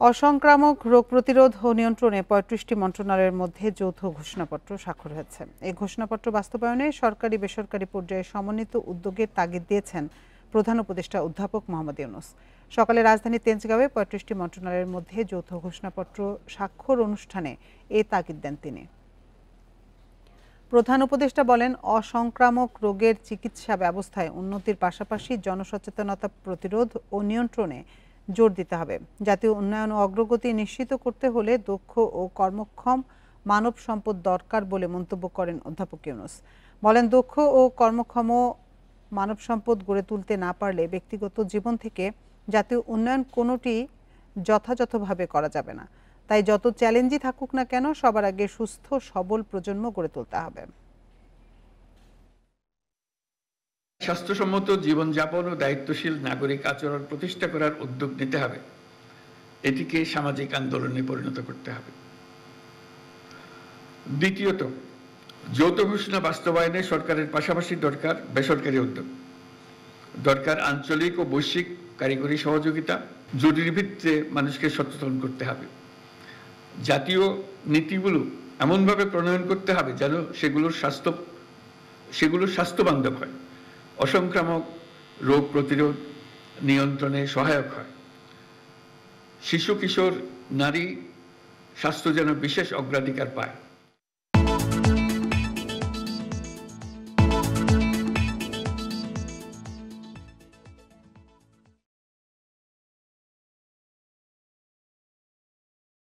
অসংক্রামক রোগ প্রতিরোধ ও নিয়ন্ত্রণে ৩৫টি মন্ত্রণালয়ের মধ্যে যৌথ ঘোষণাপত্র স্বাক্ষর হয়েছে। এই ঘোষণাপত্র বাস্তবায়নে সরকারি বেসরকারি পর্যায়ে সমন্বিত উদ্যোগের তাগিদ দিয়েছেন প্রধান উপদেষ্টা অধ্যাপক মোহাম্মদ ইউনূস। সকালে রাজধানীর তেজগাঁওয়ে ৩৫টি মন্ত্রণালয়ের মধ্যে যৌথ ঘোষণাপত্র স্বাক্ষর অনুষ্ঠানে এ তাগিদ দেন তিনি। প্রধান উপদেষ্টা বলেন, অসংক্রামক রোগের চিকিৎসা ব্যবস্থায় উন্নতির পাশাপাশি জনসচেতনতা প্রতিরোধ ও নিয়ন্ত্রণে জোর দিতে হবে। জাতীয় উন্নয়ন ও অগ্রগতি নিশ্চিত করতে হলে দক্ষ ও কর্মক্ষম মানব সম্পদ দরকার বলে মন্তব্য করেন অধ্যাপক ইউনূস। বলেন, দক্ষ ও কর্মক্ষম মানব সম্পদ গড়ে তুলতে না পারলে ব্যক্তিগত জীবন থেকে জাতীয় উন্নয়ন কোনোটি যথাযথভাবে করা যাবে না। তাই যত চ্যালেঞ্জই থাকুক না কেন, সবার আগে সুস্থ সবল প্রজন্ম গড়ে তুলতে হবে। স্বাস্থ্যসম্মত জীবনযাপন ও দায়িত্বশীল নাগরিক আচরণ প্রতিষ্ঠা করার উদ্যোগ নিতে হবে। এটিকে সামাজিক আন্দোলনে পরিণত করতে হবে। দ্বিতীয়ত, যৌথ ঘোষণা বাস্তবায়নে সরকারের পাশাপাশি দরকার বেসরকারি উদ্যোগ, দরকার আঞ্চলিক ও বৈশ্বিক কারিগরি সহযোগিতা। জরুরি ভিত্তিতে মানুষকে সচেতন করতে হবে। জাতীয় নীতিগুলো এমনভাবে প্রণয়ন করতে হবে যেন সেগুলো স্বাস্থ্যবান্ধব হয়, অসংক্রামক রোগ প্রতিরোধ নিয়ন্ত্রণে সহায়ক হয়। শিশু কিশোর নারী স্বাস্থ্য যেন বিশেষ অগ্রাধিকার পায়।